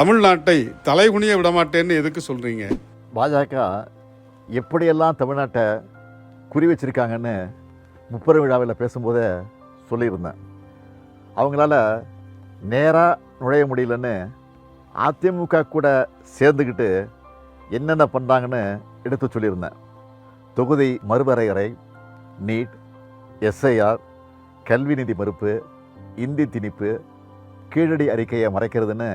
தமிழ்நாட்டை தலைகுனிய விடமாட்டேன்னு எதுக்கு சொல்றீங்க? பாஜக எப்படியெல்லாம் தமிழ்நாட்டை குறி வச்சிருக்காங்கன்னு முப்பெரும் விழாவில் பேசும்போதே சொல்லியிருந்தேன். அவங்களால நேராக நுழைய முடியலன்னு அதிமுக கூட சேர்ந்துக்கிட்டு என்னென்ன பண்ணுறாங்கன்னு எடுத்து சொல்லியிருந்தேன். தொகுதி மறுவரையறை, நீட், எஸ்ஐஆர், கல்வி நிதி மறுப்பு, இந்தி திணிப்பு, கீழடி அறிக்கையை மறைக்கிறதுன்னு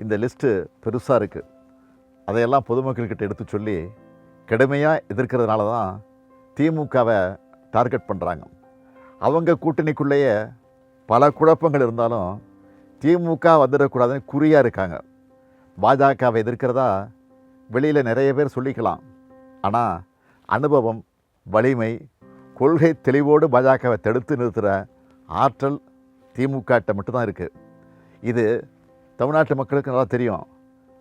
இந்த லிஸ்ட்டு பெருசாக இருக்குது. அதையெல்லாம் பொதுமக்கள்கிட்ட எடுத்து சொல்லி கடுமையாக எதிர்க்கிறதுனால தான் திமுகவை டார்கெட் பண்ணுறாங்க. அவங்க கூட்டணிக்குள்ளேயே பல குழப்பங்கள் இருந்தாலும் திமுக வந்துடக்கூடாதுன்னு குறியாக இருக்காங்க. பாஜகவை எதிர்க்கிறதா வெளியில் நிறைய பேர் சொல்லிக்கலாம். ஆனால் அனுபவம், வலிமை, கொள்கை தெளிவோடு பாஜகவை தடுத்து நிறுத்துகிற ஆற்றல் திமுகட்ட மட்டும்தான் இருக்குது. இது தமிழ்நாட்டு மக்களுக்கு நல்லா தெரியும்.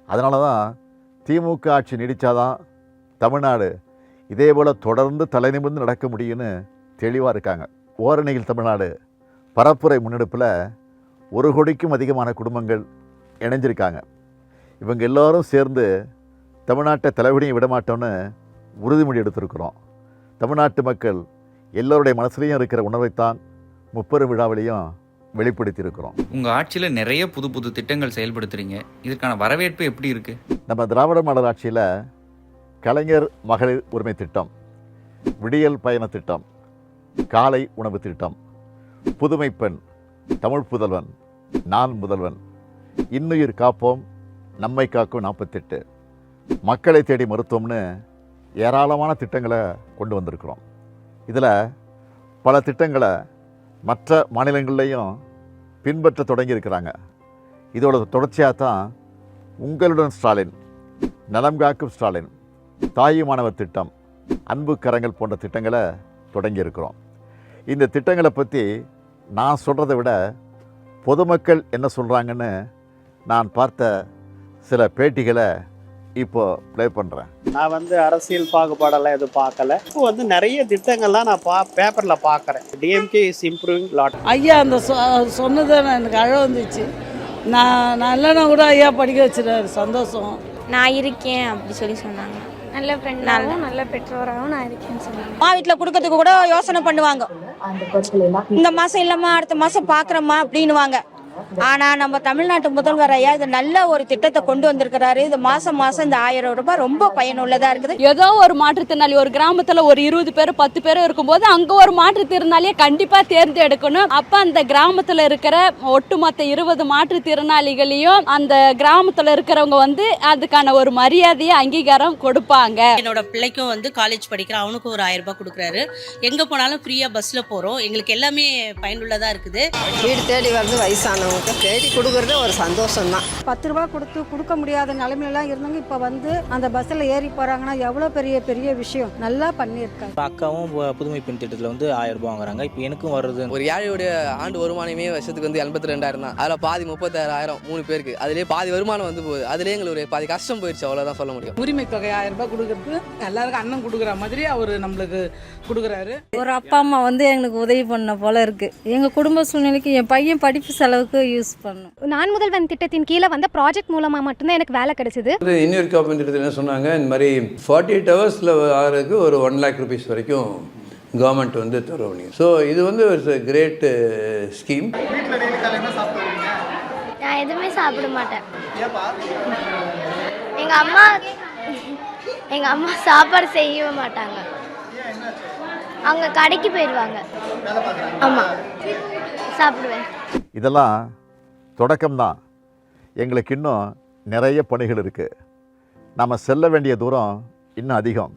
அதனால தான் திமுக ஆட்சி நீடித்தாதான் தமிழ்நாடு இதே போல் தொடர்ந்து தலை நிமிர்ந்து நடக்க முடியும்னு தெளிவாக இருக்காங்க. ஓரணியில் தமிழ்நாடு பரப்புரை முன்னெடுப்பில் 1 கோடிக்கும் அதிகமான குடும்பங்கள் இணைஞ்சிருக்காங்க. இவங்க எல்லோரும் சேர்ந்து தமிழ்நாட்டை தலைவலியும் விடமாட்டோன்னு உறுதிமொழி எடுத்திருக்கிறோம். தமிழ்நாட்டு மக்கள் எல்லோருடைய மனசுலையும் இருக்கிற உணர்வைத்தான் முப்பெரும் விழாவிலையும் வெளிப்படுத்தியிருக்கிறோம். உங்கள் ஆட்சியில் நிறைய புது புது திட்டங்கள் செயல்படுத்துகிறீங்க. இதற்கான வரவேற்பு எப்படி இருக்குது? நம்ம திராவிட மாடல் ஆட்சியில் கலைஞர் மகளிர் உரிமை திட்டம், விடியல் பயண திட்டம், காலை உணவு திட்டம், புதுமை பெண், தமிழ் புதல்வன், நான் முதல்வன், இன்னுயிர் காப்போம், நம்மை காக்கும் 48, மக்களை தேடி மருத்துவம்னு ஏராளமான திட்டங்களை கொண்டு வந்திருக்கிறோம். இதில் பல திட்டங்களை மற்ற மாநிலங்கள்லேயும் பின்பற்ற தொடங்கியிருக்கிறாங்க. இதோட தொடர்ச்சியாக தான் உங்களுடன் ஸ்டாலின், நலம் காக்கும் ஸ்டாலின், தாய் மாணவர் திட்டம், அன்பு கரங்கள் போன்ற திட்டங்களை தொடங்கியிருக்கிறோம். இந்த திட்டங்களை பற்றி நான் சொல்கிறத விட பொதுமக்கள் என்ன சொல்கிறாங்கன்னு நான் பார்த்த சில பேட்டிகளை இப்போ ப்ளே பண்ணுறேன். நான் அரசியல் பாகுபாடெல்லாம் எதுவும் பார்க்கல. இப்போ நிறைய திட்டங்கள்லாம் நான் பேப்பரில் பார்க்குறேன். DMK is improving lot. ஐயா அந்த சொன்னதை எனக்கு அழ வந்துச்சு. நான் நல்லனா கூட ஐயா படிக்க வச்சுட்டாரு. சந்தோஷம். நான் இருக்கேன் அப்படி சொல்லி சொன்னாங்க. நல்ல ஃப்ரெண்டாகவும் நல்ல பெற்றோராகவும் நான் இருக்கேன்னு சொன்னாங்க. அம்மா வீட்டில் கொடுக்கறதுக்கு கூட யோசனை பண்ணுவாங்க. இந்த மாதம் இல்லைம்மா அடுத்த மாதம் பார்க்குறம்மா அப்படின்னுவாங்க. ஆனால் நம்ம தமிழ்நாட்டு முதல்வர் ஐயா இது நல்ல ஒரு திட்டத்தை கொண்டு வந்திருக்கிறாரு. இது மாதம் இந்த 1000 ரூபாய் ரொம்ப பயனுள்ளதாக இருக்குது. ஏதோ ஒரு மாற்றுத்திறனாளி ஒரு கிராமத்தில் ஒரு 20 பேர் 10 பேர் இருக்கும்போது அங்கே ஒரு மாற்றுத்திறனாளியை கண்டிப்பாக தேர்ந்தெடுக்கணும். அப்போ அந்த கிராமத்தில் இருக்கிற ஒட்டுமொத்த 20 மாற்றுத்திறனாளிகளையும் அந்த கிராமத்தில் இருக்கிறவங்க அதுக்கான ஒரு மரியாதையை அங்கீகாரம் கொடுப்பாங்க. என்னோட பிள்ளைக்கும் காலேஜ் படிக்கிறான், அவனுக்கும் ஒரு 1000 ரூபாய் கொடுக்குறாரு. எங்கே போனாலும் ஃப்ரீயாக பஸ்ஸில் போகிறோம். எங்களுக்கு எல்லாமே பயனுள்ளதாக இருக்குது. வீடு தேடி வயசானவங்க தேடி கொடுக்கறது ஒரு சந்தோஷம் தான். 10 ரூபாய் கொடுக்க முடியாத நிலைமையெல்லாம் இருந்தாங்க. இப்போ அந்த பஸ்ஸில் ஏறி போகிறாங்கன்னா எவ்வளோ பெரிய விஷயம். நல்லா பண்ணியிருக்காங்க. அக்காவும் புதுமை பெண் திட்டத்தில் 1000 ரூபாய் வாங்குறாங்க. இப்போ எனக்கும் வருது. ஒரு ஏழையுடைய ஆண்டு வருமானமே வருஷத்துக்கு 82,000 தான். அதில் பாதி 36,000 3 பேருக்கு. அதுலேயே பாதி வருமானம் போகுது. அதுலேயே எங்களுக்கு பாதி கஷ்டம் போயிடுச்சு. அவ்வளோதான் சொல்ல முடியும். உரிமை தொகை 1000 ரூபாய் கொடுக்கறது எல்லாருக்கும் அண்ணன் கொடுக்குற மாதிரி அவர் நம்மளுக்கு கொடுக்குறாரு. ஒரு அப்பா அம்மா எங்களுக்கு உதவி பண்ண போல இருக்கு. எங்கள் குடும்ப சூழ்நிலைக்கு என் பையன் படிப்பு செலவுக்கு யூஸ் பண்ணும். நான் முதல்வன் திட்டத்தின் கீழே ப்ராஜெக்ட் மூலமாக மட்டும்தான் எனக்கு வேலை கிடைச்சது. இன்னொரு காப்பீடு திட்டத்தில் என்ன சொன்னாங்க, இந்த மாதிரி 48 ஹவர்ஸில் ஆகிறதுக்கு ஒரு 1 lakh rupees வரைக்கும் கவர்மெண்ட் தருவாங்க. ஸோ இது ஒரு கிரேட் ஸ்கீம். நான் எதுவுமே சாப்பிட மாட்டேன். எங்கள் அம்மா சாப்பாடு செய்யவே மாட்டாங்க. அவங்க கடைக்கு போயிடுவாங்க. ஆமாம், சாப்பிடுவேன். இதெல்லாம் தொடக்கம்தான். எங்களுக்கு இன்னும் நிறைய பணிகள் இருக்குது. நம்ம செல்ல வேண்டிய தூரம் இன்னும் அதிகம்.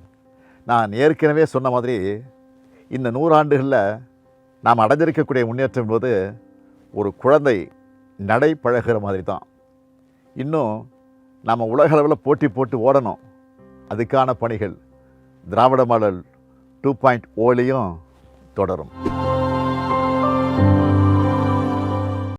நான் ஏற்கனவே சொன்ன மாதிரி இந்த 100 ஆண்டுகளில் நாம் அடைஞ்சிருக்கக்கூடிய முன்னேற்றம் என்பது ஒரு குழந்தை நடை பழகிற மாதிரி தான். இன்னும் நாம் உலக அளவில் போட்டி போட்டு ஓடணும். அதுக்கான பணிகள் திராவிட மாடல் 2.0 தொடரும்.